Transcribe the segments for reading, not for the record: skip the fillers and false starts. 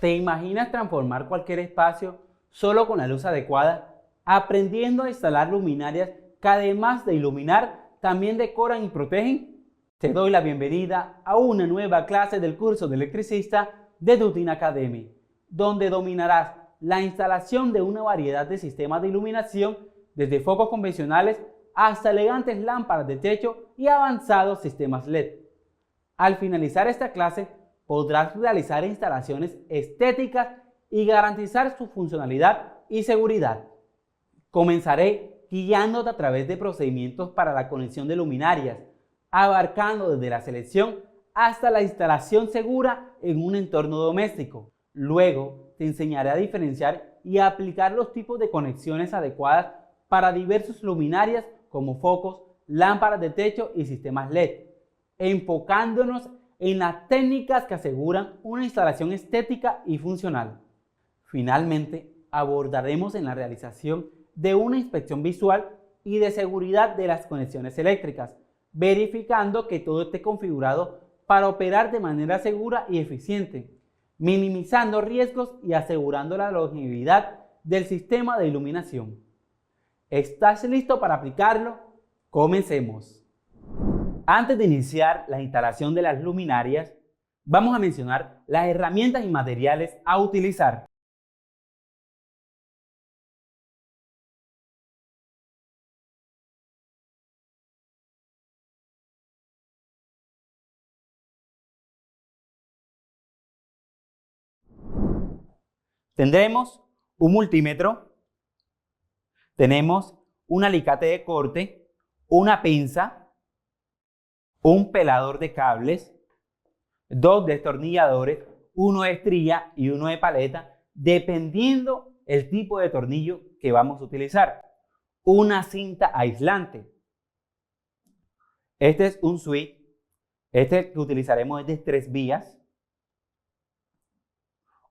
¿Te imaginas transformar cualquier espacio solo con la luz adecuada, aprendiendo a instalar luminarias que además de iluminar, también decoran y protegen? Te doy la bienvenida a una nueva clase del curso de electricista de Dutin Academy, donde dominarás la instalación de una variedad de sistemas de iluminación, desde focos convencionales hasta elegantes lámparas de techo y avanzados sistemas LED. Al finalizar esta clase, podrás realizar instalaciones estéticas y garantizar su funcionalidad y seguridad. Comenzaré guiándote a través de procedimientos para la conexión de luminarias, abarcando desde la selección hasta la instalación segura en un entorno doméstico. Luego te enseñaré a diferenciar y a aplicar los tipos de conexiones adecuadas para diversas luminarias como focos, lámparas de techo y sistemas LED, enfocándonos en las técnicas que aseguran una instalación estética y funcional. Finalmente, abordaremos en la realización de una inspección visual y de seguridad de las conexiones eléctricas, verificando que todo esté configurado para operar de manera segura y eficiente, minimizando riesgos y asegurando la longevidad del sistema de iluminación. ¿Estás listo para aplicarlo? Comencemos. Antes de iniciar la instalación de las luminarias, vamos a mencionar las herramientas y materiales a utilizar. Tendremos un multímetro, tenemos un alicate de corte, una pinza, un pelador de cables, dos destornilladores, uno de estrella y uno de paleta, dependiendo el tipo de tornillo que vamos a utilizar. Una cinta aislante. Este es un switch. Este que utilizaremos es de 3 vías.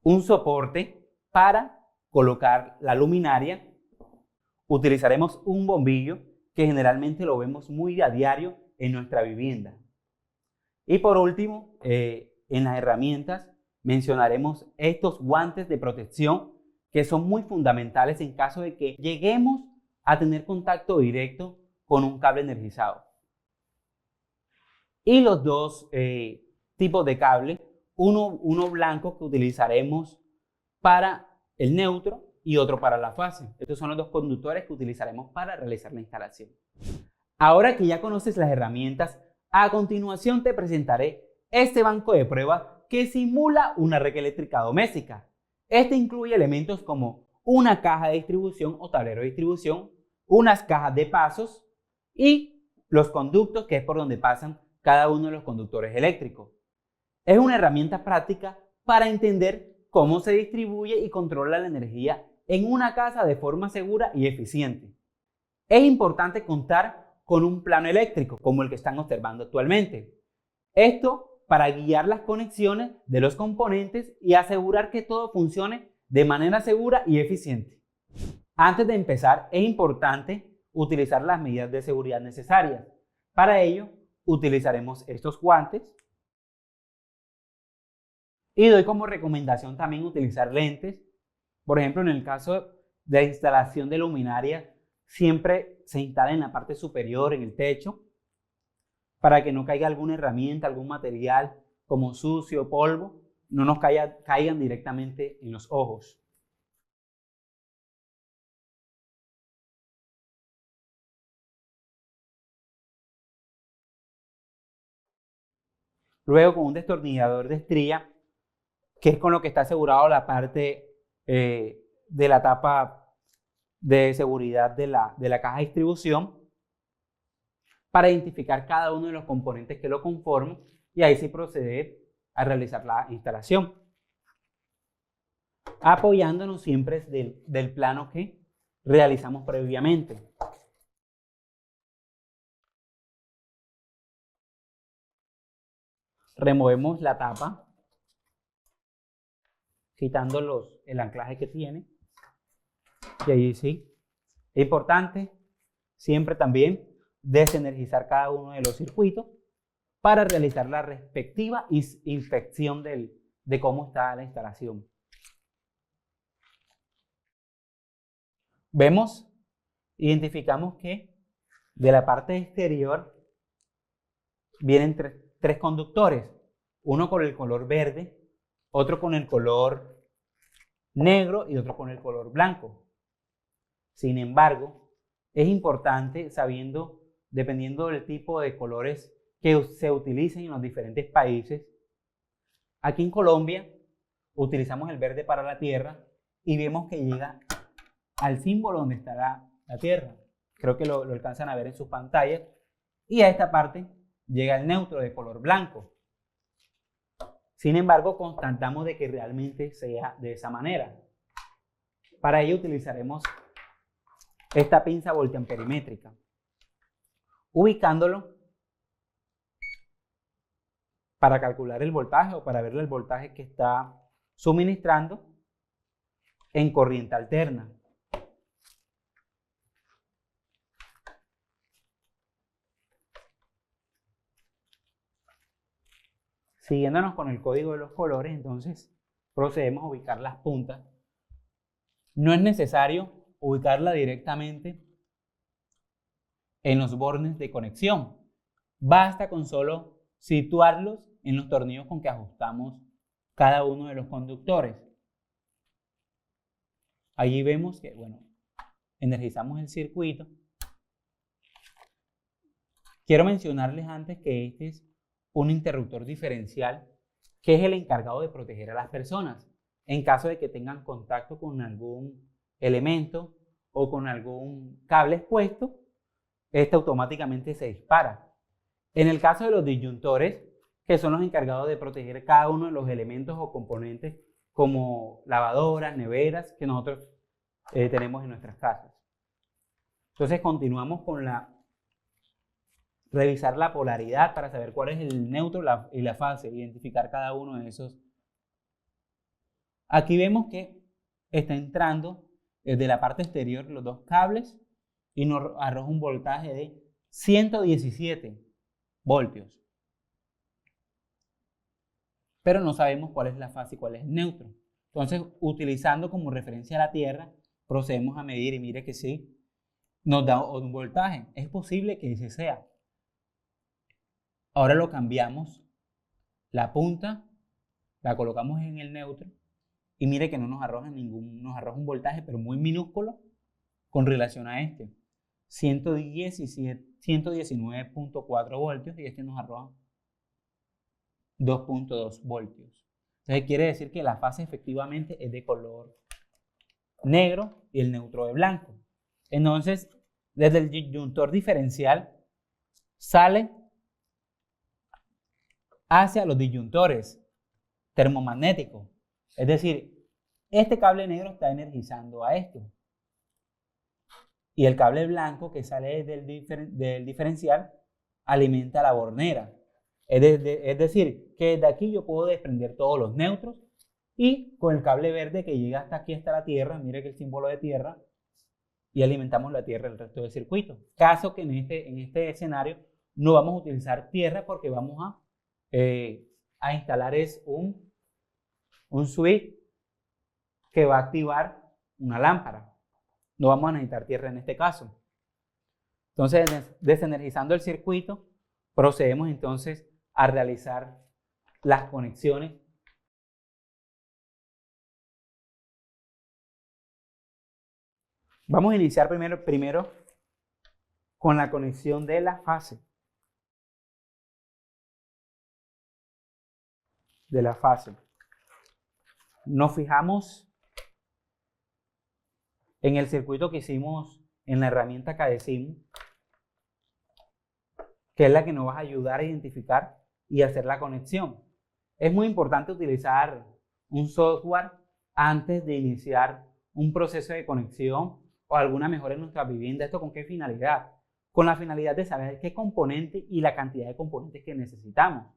Un soporte para colocar la luminaria. Utilizaremos un bombillo que generalmente lo vemos muy a diario en nuestra vivienda. Y por último, en las herramientas mencionaremos estos guantes de protección que son muy fundamentales en caso de que lleguemos a tener contacto directo con un cable energizado. Y los dos tipos de cable, uno blanco que utilizaremos para el neutro y otro para la fase. Estos son los dos conductores que utilizaremos para realizar la instalación. Ahora que ya conoces las herramientas, a continuación te presentaré este banco de prueba que simula una red eléctrica doméstica. Este incluye elementos como una caja de distribución o tablero de distribución, unas cajas de pasos y los conductos, que es por donde pasan cada uno de los conductores eléctricos. Es una herramienta práctica para entender cómo se distribuye y controla la energía en una casa de forma segura y eficiente. Es importante contar con un plano eléctrico, como el que están observando actualmente. Esto para guiar las conexiones de los componentes y asegurar que todo funcione de manera segura y eficiente. Antes de empezar, es importante utilizar las medidas de seguridad necesarias. Para ello, utilizaremos estos guantes y doy como recomendación también utilizar lentes. Por ejemplo, en el caso de instalación de luminarias, siempre se instala en la parte superior, en el techo, para que no caiga alguna herramienta, algún material como sucio, polvo, no nos caigan directamente en los ojos. Luego, con un destornillador de estrella, que es con lo que está asegurado la parte de la tapa de seguridad de la caja de distribución, para identificar cada uno de los componentes que lo conforman y ahí sí proceder a realizar la instalación, apoyándonos siempre del plano que realizamos previamente. Removemos la tapa, quitando el anclaje que tiene, y ahí sí, es importante siempre también desenergizar cada uno de los circuitos para realizar la respectiva inspección de cómo está la instalación. identificamos que de la parte exterior vienen tres conductores, uno con el color verde, otro con el color negro y otro con el color blanco. Sin embargo, es importante dependiendo del tipo de colores que se utilicen en los diferentes países. Aquí en Colombia utilizamos el verde para la tierra y vemos que llega al símbolo donde está la tierra. Creo que lo alcanzan a ver en sus pantallas. Y a esta parte llega el neutro de color blanco. Sin embargo, constatamos de que realmente sea de esa manera. Para ello utilizaremos esta pinza voltamperimétrica, ubicándolo para calcular el voltaje o para ver el voltaje que está suministrando en corriente alterna. Siguiéndonos con el código de los colores, entonces procedemos a ubicar las puntas. No es necesario ubicarla directamente en los bornes de conexión. Basta con solo situarlos en los tornillos con que ajustamos cada uno de los conductores. Allí vemos que, energizamos el circuito. Quiero mencionarles antes que este es un interruptor diferencial que es el encargado de proteger a las personas en caso de que tengan contacto con algún elemento o con algún cable expuesto. Este automáticamente se dispara. En el caso de los disyuntores, que son los encargados de proteger cada uno de los elementos o componentes como lavadoras, neveras que nosotros tenemos en nuestras casas. Entonces continuamos con revisar la polaridad para saber cuál es el neutro y la fase, identificar cada uno de esos. Aquí vemos que está entrando desde la parte exterior los dos cables y nos arroja un voltaje de 117 voltios. Pero no sabemos cuál es la fase y cuál es el neutro. Entonces, utilizando como referencia la Tierra, procedemos a medir y mire que sí, nos da un voltaje. Es posible que ese sea. Ahora lo cambiamos, la punta la colocamos en el neutro y mire que no nos arroja nos arroja un voltaje, pero muy minúsculo con relación a este. 119.4 voltios y este nos arroja 2.2 voltios. Entonces quiere decir que la fase efectivamente es de color negro y el neutro de blanco. Entonces, desde el disyuntor diferencial sale hacia los disyuntores termomagnéticos. Es decir, este cable negro está energizando a esto. Y el cable blanco que sale del diferencial alimenta la bornera. Es decir, que desde aquí yo puedo desprender todos los neutros y con el cable verde que llega hasta aquí, hasta la tierra, mire que el símbolo de tierra, y alimentamos la tierra el resto del circuito. Caso que en este escenario no vamos a utilizar tierra porque vamos a instalar un switch que va a activar una lámpara. No vamos a necesitar tierra en este caso. Entonces, desenergizando el circuito, procedemos entonces a realizar las conexiones. Vamos a iniciar primero con la conexión de la fase. Nos fijamos en el circuito que hicimos en la herramienta Cadesim, que es la que nos va a ayudar a identificar y hacer la conexión. Es muy importante utilizar un software antes de iniciar un proceso de conexión o alguna mejora en nuestra vivienda. ¿Esto con qué finalidad? Con la finalidad de saber qué componente y la cantidad de componentes que necesitamos.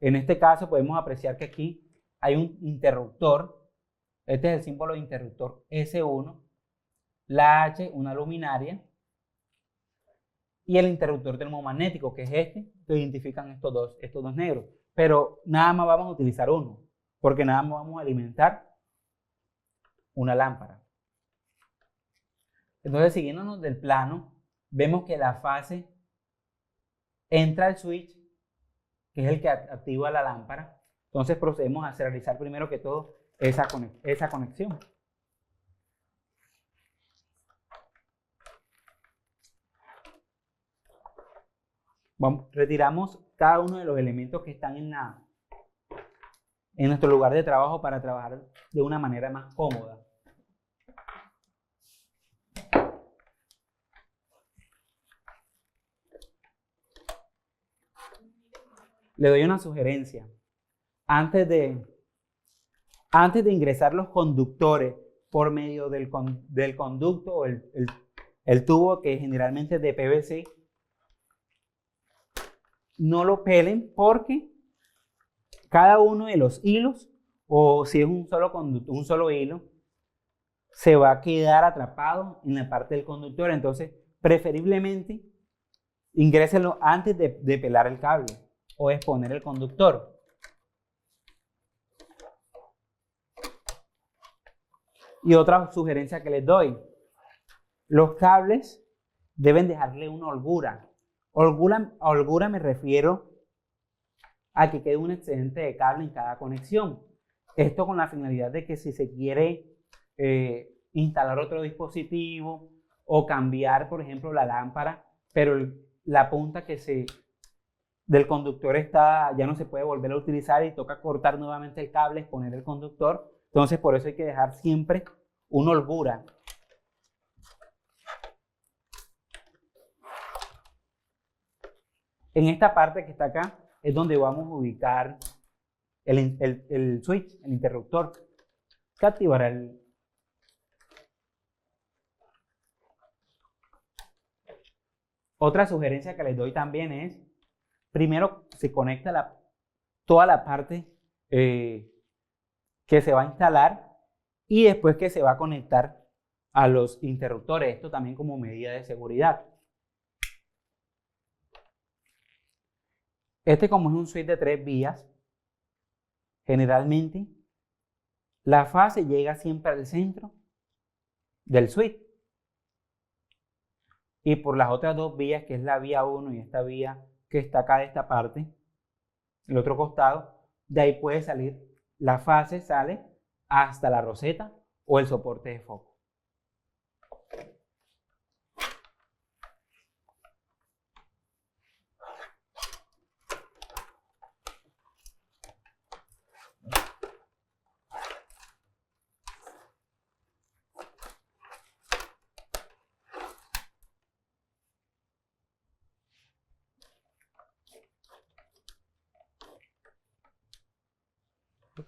En este caso podemos apreciar que aquí hay un interruptor. Este es el símbolo de interruptor S1. La H, una luminaria. Y el interruptor termomagnético, que es este, que identifican estos dos negros. Pero nada más vamos a utilizar uno, porque nada más vamos a alimentar una lámpara. Entonces, siguiéndonos del plano, vemos que la fase entra al switch, que es el que activa la lámpara. Entonces procedemos a realizar primero que todo esa conexión. Retiramos cada uno de los elementos que están en nuestro lugar de trabajo para trabajar de una manera más cómoda. Le doy una sugerencia. Antes de ingresar los conductores por medio del conducto o el tubo, que generalmente es de PVC, no lo pelen, porque cada uno de los hilos, o si es un solo hilo, se va a quedar atrapado en la parte del conductor. Entonces, preferiblemente, ingrésenlo antes de pelar el cable o exponer el conductor. Y otra sugerencia que les doy: los cables deben dejarle una holgura. Holgura me refiero a que quede un excedente de cable en cada conexión. Esto con la finalidad de que si se quiere instalar otro dispositivo o cambiar, por ejemplo, la lámpara, pero la punta del conductor ya no se puede volver a utilizar y toca cortar nuevamente el cable, exponer el conductor. Entonces, por eso hay que dejar siempre una holgura. En esta parte que está acá es donde vamos a ubicar el switch, el interruptor, que activará Otra sugerencia que les doy también es: primero se conecta toda la parte que se va a instalar, y después que se va a conectar a los interruptores. Esto también como medida de seguridad. Como es un switch de 3 vías, generalmente la fase llega siempre al centro del switch. Y por las otras 2 vías, que es la vía 1 y esta vía que está acá de esta parte, el otro costado, de ahí puede salir, la fase sale hasta la roseta o el soporte de foco.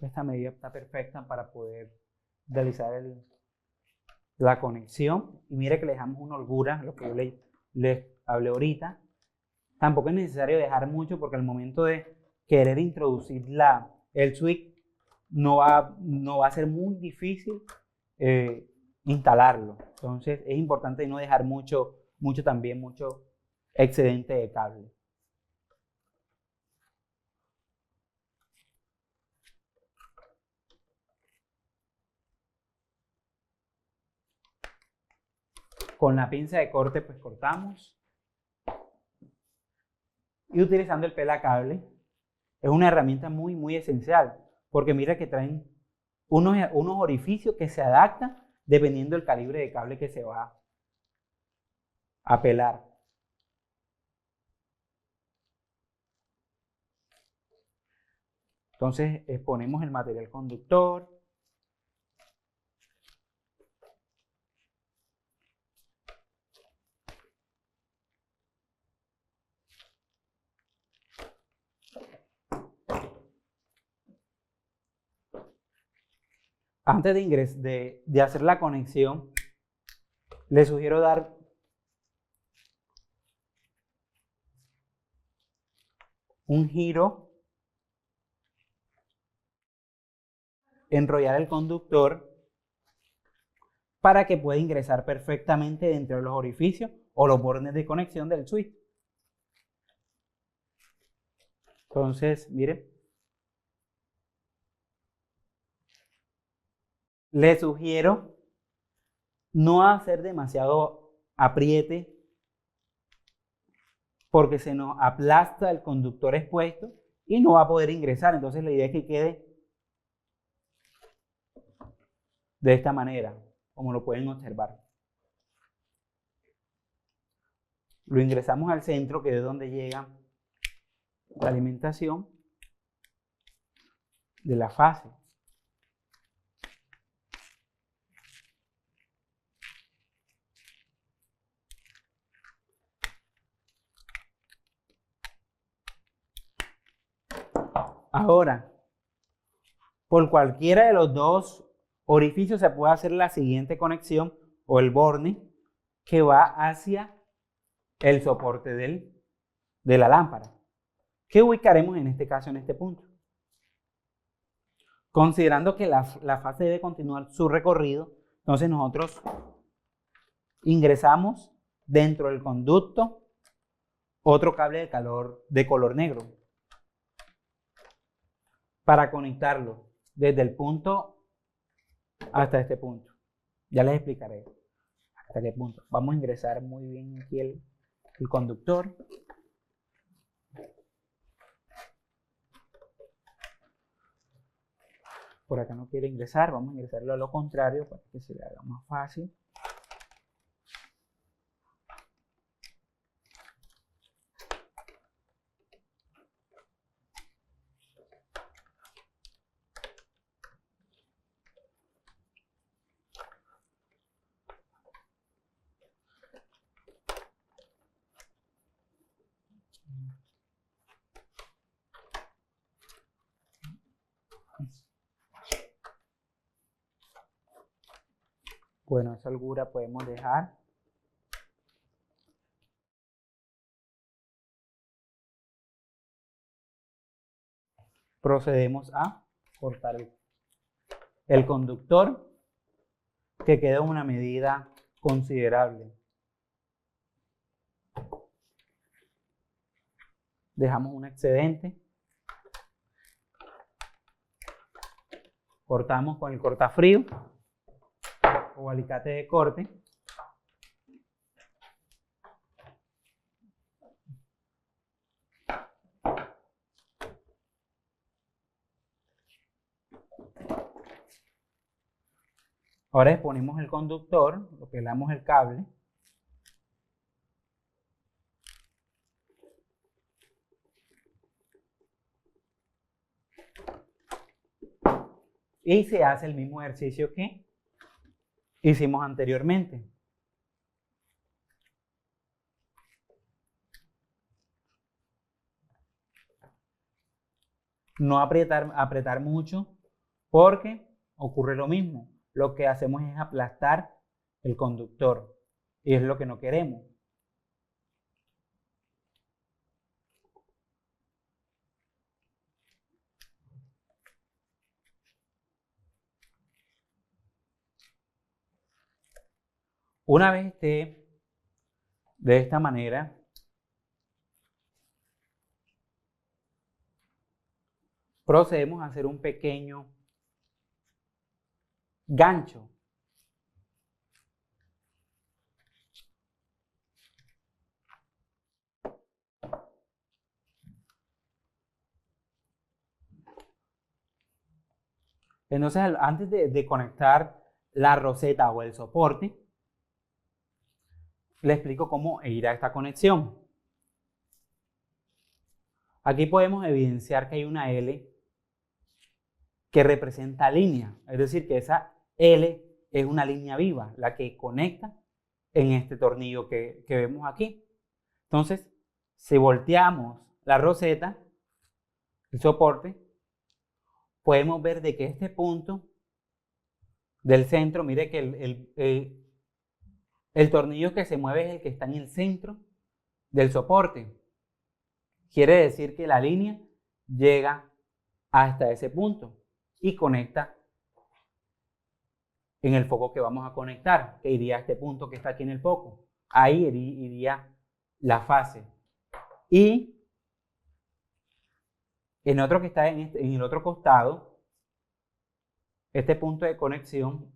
Esta medida está perfecta para poder realizar la conexión. Y mire que le dejamos una holgura, lo que yo les hablé ahorita. Tampoco es necesario dejar mucho, porque al momento de querer introducir el switch no va a ser muy difícil instalarlo. Entonces es importante no dejar mucho excedente de cable. Con la pinza de corte pues cortamos, y utilizando el pelacable es una herramienta muy esencial, porque mira que traen unos orificios que se adaptan dependiendo del calibre de cable que se va a pelar. Entonces exponemos el material conductor. Antes de hacer la conexión, les sugiero dar un giro, enrollar el conductor para que pueda ingresar perfectamente dentro de los orificios o los bornes de conexión del switch. Entonces, miren, les sugiero no hacer demasiado apriete porque se nos aplasta el conductor expuesto y no va a poder ingresar. Entonces la idea es que quede de esta manera, como lo pueden observar. Lo ingresamos al centro, que es donde llega la alimentación de la fase. Ahora, por cualquiera de los dos orificios se puede hacer la siguiente conexión o el borne que va hacia el soporte de la lámpara. ¿Qué ubicaremos en este caso en este punto? Considerando que la fase debe continuar su recorrido, entonces nosotros ingresamos dentro del conducto otro cable de color negro para conectarlo desde el punto hasta este punto. Ya les explicaré hasta qué punto. Vamos a ingresar muy bien aquí el conductor. Por acá no quiere ingresar, vamos a ingresarlo a lo contrario para que se le haga más fácil. Bueno, esa holgura podemos dejar. Procedemos a cortar el conductor, que queda una medida considerable. Dejamos un excedente. Cortamos con el cortafrío o alicate de corte. Ahora exponemos el conductor, lo pelamos el cable. Y se hace el mismo ejercicio que hicimos anteriormente. No apretar mucho porque ocurre lo mismo. Lo que hacemos es aplastar el conductor y es lo que no queremos. Una vez esté de esta manera, procedemos a hacer un pequeño gancho. Entonces, antes de conectar la roseta o el soporte, le explico cómo ir a esta conexión. Aquí podemos evidenciar que hay una L que representa línea, es decir, que esa L es una línea viva, la que conecta en este tornillo que vemos aquí. Entonces, si volteamos la roseta, el soporte, podemos ver de que este punto del centro, mire que el tornillo que se mueve es el que está en el centro del soporte. Quiere decir que la línea llega hasta ese punto y conecta en el foco que vamos a conectar, que iría a este punto que está aquí en el foco. Ahí iría la fase. Y en otro que está en el otro costado, este punto de conexión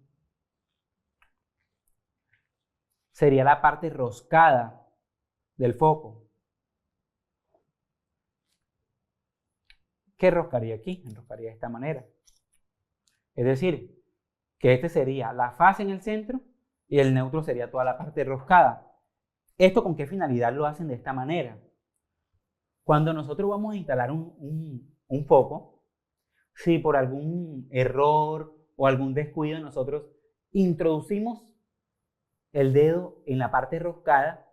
sería la parte roscada del foco. ¿Qué enroscaría aquí? Enroscaría de esta manera. Es decir, que este sería la fase en el centro y el neutro sería toda la parte roscada. ¿Esto con qué finalidad lo hacen de esta manera? Cuando nosotros vamos a instalar un foco, si por algún error o algún descuido nosotros introducimos el dedo en la parte roscada,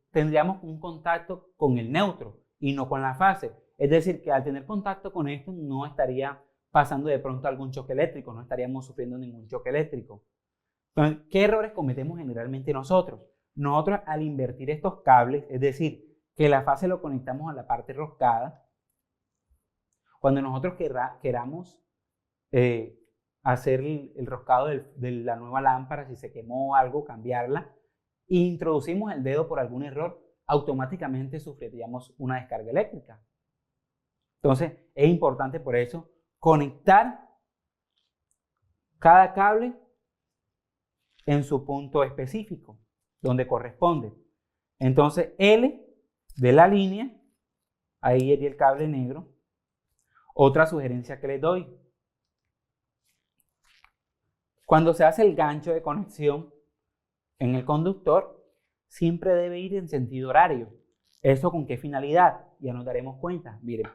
tendríamos un contacto con el neutro y no con la fase. Es decir, que al tener contacto con esto no estaría pasando de pronto algún choque eléctrico, no estaríamos sufriendo ningún choque eléctrico. Entonces, ¿qué errores cometemos generalmente nosotros? Nosotros al invertir estos cables, es decir, que la fase lo conectamos a la parte roscada, cuando nosotros queramos hacer el roscado de la nueva lámpara, si se quemó algo, cambiarla, e introducimos el dedo por algún error, automáticamente sufriríamos una descarga eléctrica. Entonces, es importante por eso conectar cada cable en su punto específico, donde corresponde. Entonces, L de la línea, ahí iría el cable negro. Otra sugerencia que les doy: cuando se hace el gancho de conexión en el conductor, siempre debe ir en sentido horario. ¿Eso con qué finalidad? Ya nos daremos cuenta. Miren,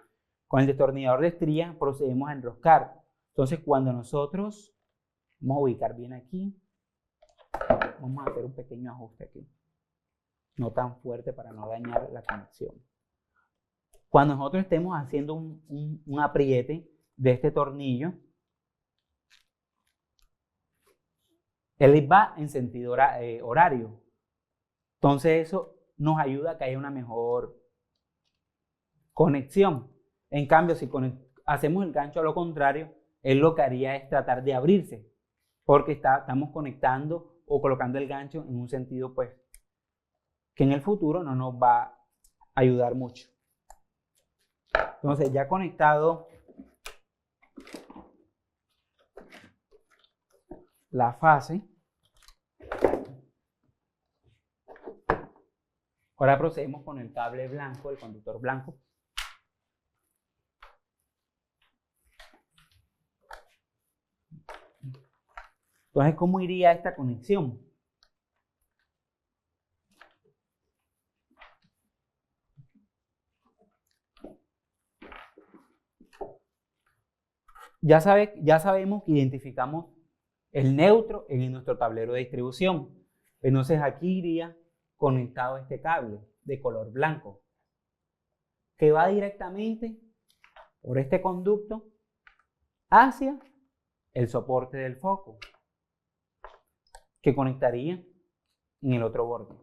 con el destornillador de estría procedemos a enroscar. Entonces, cuando nosotros, vamos a ubicar bien aquí, vamos a hacer un pequeño ajuste aquí, no tan fuerte para no dañar la conexión. Cuando nosotros estemos haciendo un apriete de este tornillo, él va en sentido horario. Entonces eso nos ayuda a que haya una mejor conexión. En cambio, si hacemos el gancho a lo contrario, él lo que haría es tratar de abrirse, porque estamos conectando o colocando el gancho en un sentido pues que en el futuro no nos va a ayudar mucho. Entonces, ya conectado la fase, ahora procedemos con el cable blanco, el conductor blanco. Entonces, ¿cómo iría esta conexión? Ya sabemos que identificamos el neutro en nuestro tablero de distribución. Entonces aquí iría conectado este cable de color blanco, que va directamente por este conducto hacia el soporte del foco, que conectaría en el otro borde.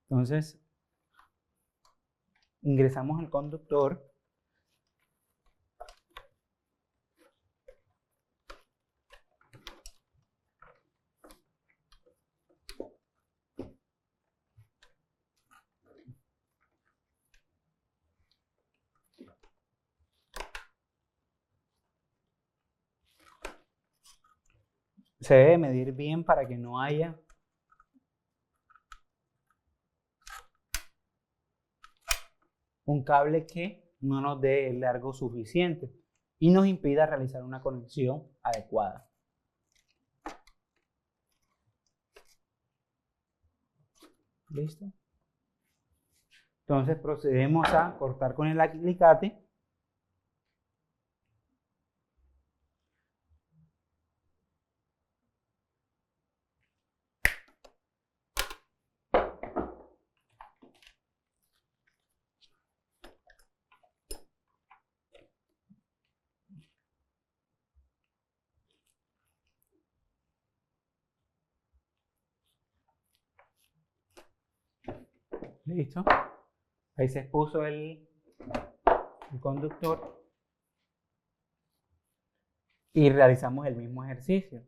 Entonces, ingresamos el conductor. Se debe medir bien para que no haya un cable que no nos dé el largo suficiente y nos impida realizar una conexión adecuada. ¿Listo? Entonces procedemos a cortar con el alicate. Listo. Ahí se expuso el conductor y realizamos el mismo ejercicio.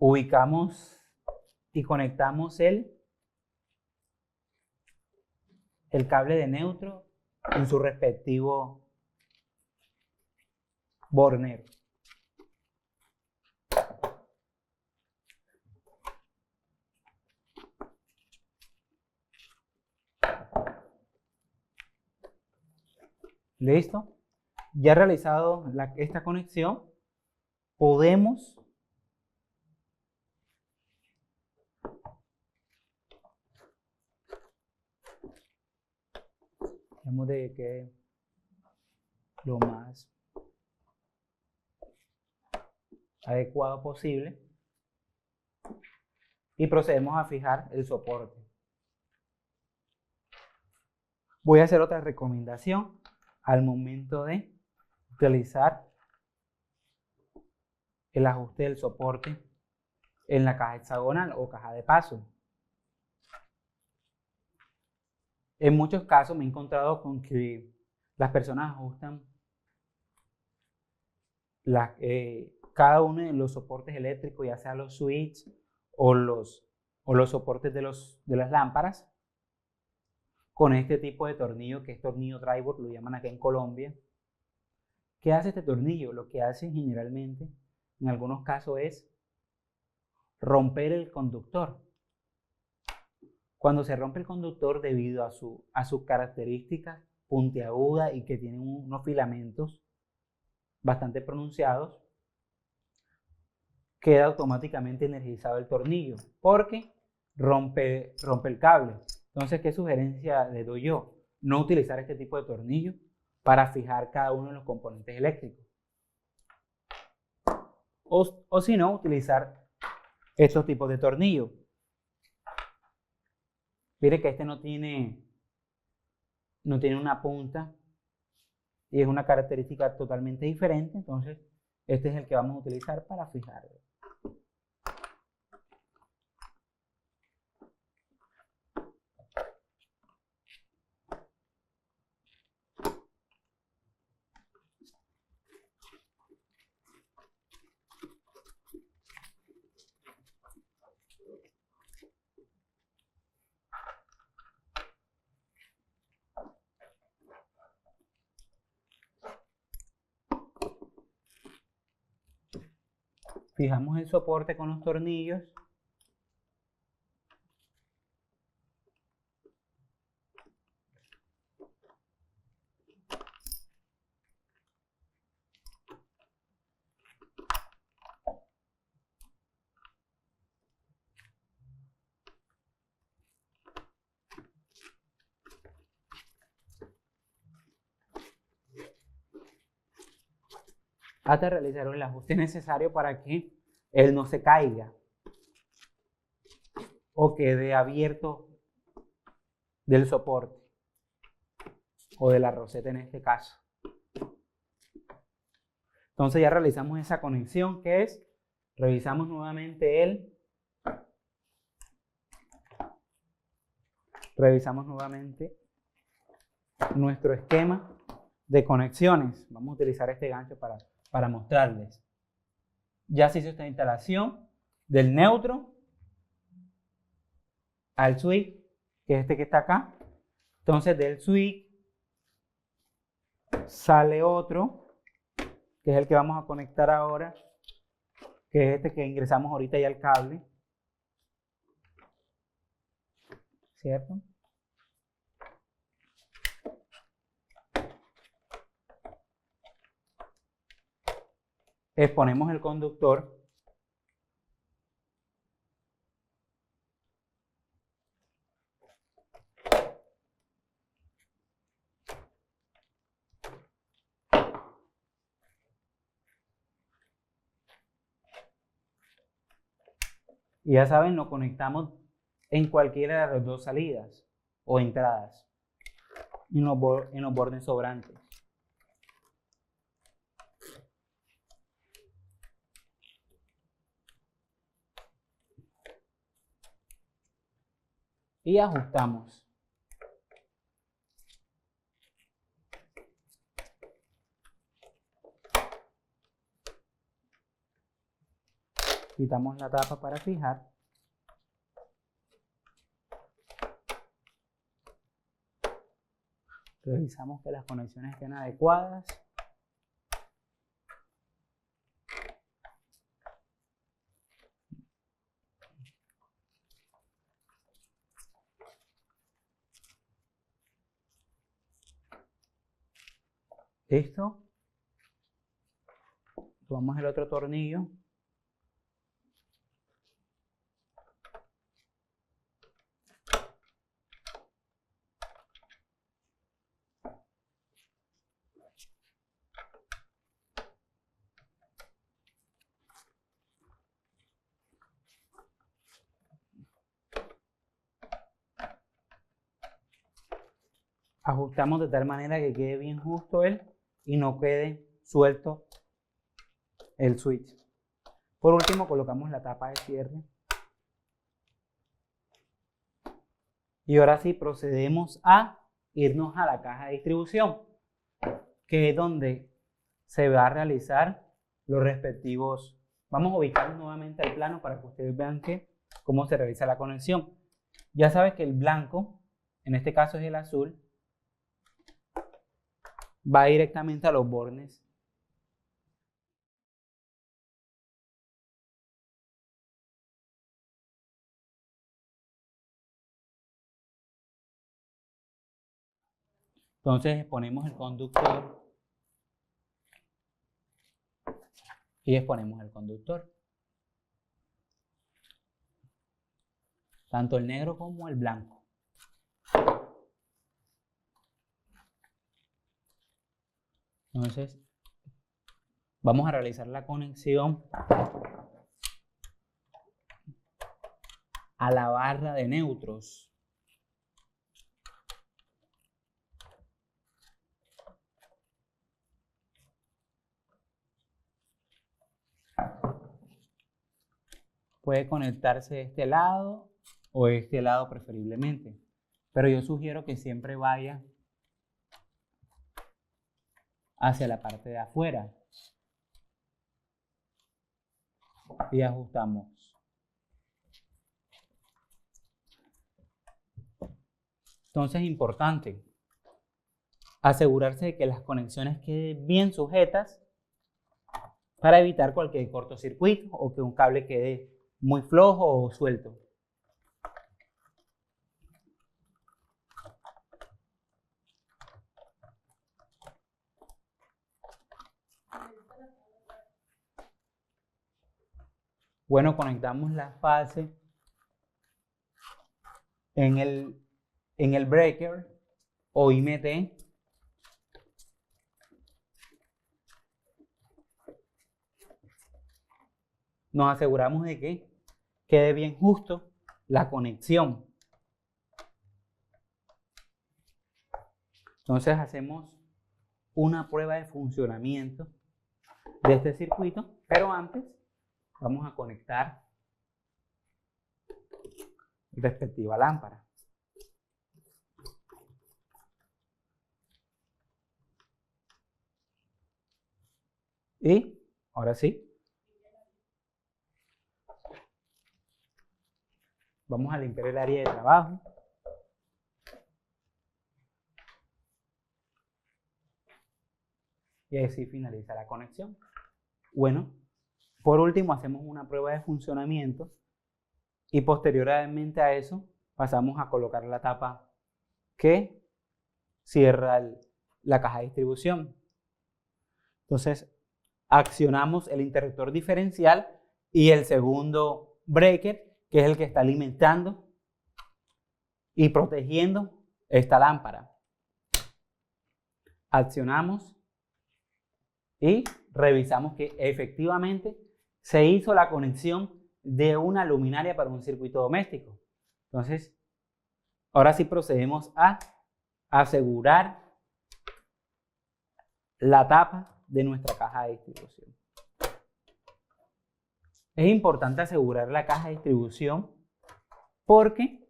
ubicamos y conectamos el cable de neutro en su respectivo bornero. ¿Listo? Ya realizado esta conexión, podemos de que lo más adecuado posible y procedemos a fijar el soporte. Voy a hacer otra recomendación al momento de utilizar el ajuste del soporte en la caja hexagonal o caja de paso. En muchos casos me he encontrado con que las personas ajustan cada uno de los soportes eléctricos, ya sea los switches o los soportes de las lámparas, con este tipo de tornillo, que es tornillo driver, lo llaman acá en Colombia. ¿Qué hace este tornillo? Lo que hace generalmente, en algunos casos, es romper el conductor. Cuando se rompe el conductor, debido a sus características puntiagudas y que tienen unos filamentos bastante pronunciados, queda automáticamente energizado el tornillo porque rompe el cable. Entonces, ¿qué sugerencia le doy yo? No utilizar este tipo de tornillo para fijar cada uno de los componentes eléctricos. O si no, utilizar estos tipos de tornillos. Mire que este no tiene una punta y es una característica totalmente diferente. Entonces, este es el que vamos a utilizar para fijar. Fijamos el soporte con los tornillos. Hasta realizar el ajuste necesario para que él no se caiga o quede abierto del soporte o de la roseta en este caso. Entonces ya realizamos esa conexión, que es, revisamos nuevamente nuestro esquema de conexiones. Vamos a utilizar este gancho para mostrarles. Ya se hizo esta instalación del neutro al switch, que es este que está acá. Entonces del switch sale otro, que es el que vamos a conectar ahora, que es este que ingresamos ahorita ya al cable, ¿cierto? Exponemos el conductor. Y ya saben, lo conectamos en cualquiera de las dos salidas o entradas, en los bordes sobrantes. Y ajustamos. Quitamos la tapa para fijar. Revisamos que las conexiones estén adecuadas. Listo. Tomamos el otro tornillo. Ajustamos de tal manera que quede bien justo él y no quede suelto el switch. Por último, colocamos la tapa de cierre. Y ahora sí procedemos a irnos a la caja de distribución, que es donde se va a realizar los respectivos. Vamos a ubicar nuevamente el plano para que ustedes vean cómo se realiza la conexión. Ya sabes que el blanco, en este caso es el azul, va directamente a los bornes. Entonces ponemos el conductor y exponemos el conductor. Tanto el negro como el blanco. Entonces vamos a realizar la conexión a la barra de neutros. Puede conectarse de este lado o de este lado preferiblemente, pero yo sugiero que siempre vaya hacia la parte de afuera y ajustamos. Entonces es importante asegurarse de que las conexiones queden bien sujetas para evitar cualquier cortocircuito o que un cable quede muy flojo o suelto. Bueno, conectamos la fase en el breaker o IMT. Nos aseguramos de que quede bien justo la conexión. Entonces hacemos una prueba de funcionamiento de este circuito, pero antes vamos a conectar respectiva lámpara. Y ahora sí, vamos a limpiar el área de trabajo. Y así finaliza la conexión. Bueno, por último hacemos una prueba de funcionamiento y posteriormente a eso pasamos a colocar la tapa que cierra la caja de distribución. Entonces accionamos el interruptor diferencial y el segundo breaker, que es el que está alimentando y protegiendo esta lámpara. Accionamos y revisamos que efectivamente se hizo la conexión de una luminaria para un circuito doméstico. Entonces, ahora sí procedemos a asegurar la tapa de nuestra caja de distribución. Es importante asegurar la caja de distribución porque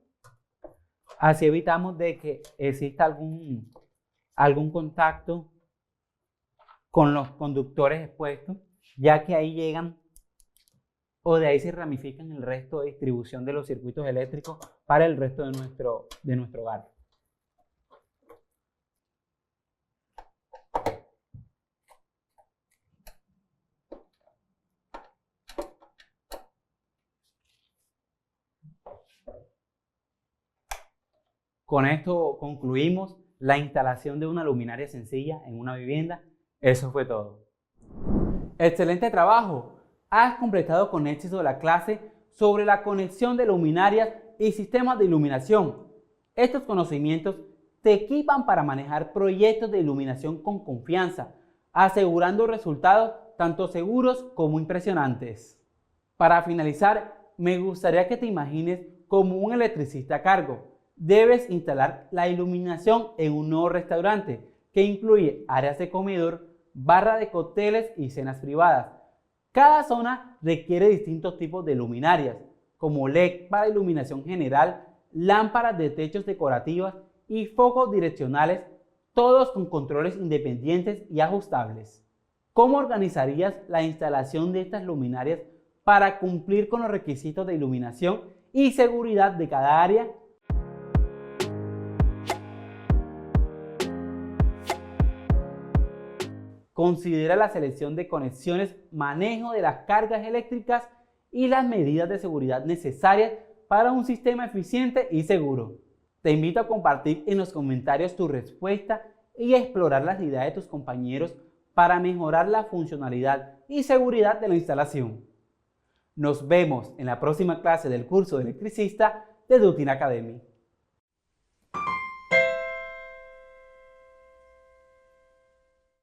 así evitamos de que exista algún contacto con los conductores expuestos, ya que ahí llegan o de ahí se ramifican el resto de distribución de los circuitos eléctricos para el resto de nuestro hogar. Con esto concluimos la instalación de una luminaria sencilla en una vivienda. Eso fue todo. ¡Excelente trabajo! Has completado con éxito la clase sobre la conexión de luminarias y sistemas de iluminación. Estos conocimientos te equipan para manejar proyectos de iluminación con confianza, asegurando resultados tanto seguros como impresionantes. Para finalizar, me gustaría que te imagines como un electricista a cargo. Debes instalar la iluminación en un nuevo restaurante que incluye áreas de comedor, barra de cócteles y cenas privadas. Cada zona requiere distintos tipos de luminarias, como LED para iluminación general, lámparas de techos decorativas y focos direccionales, todos con controles independientes y ajustables. ¿Cómo organizarías la instalación de estas luminarias para cumplir con los requisitos de iluminación y seguridad de cada área? Considera la selección de conexiones, manejo de las cargas eléctricas y las medidas de seguridad necesarias para un sistema eficiente y seguro. Te invito a compartir en los comentarios tu respuesta y a explorar las ideas de tus compañeros para mejorar la funcionalidad y seguridad de la instalación. Nos vemos en la próxima clase del curso de electricista de Dutin Academy.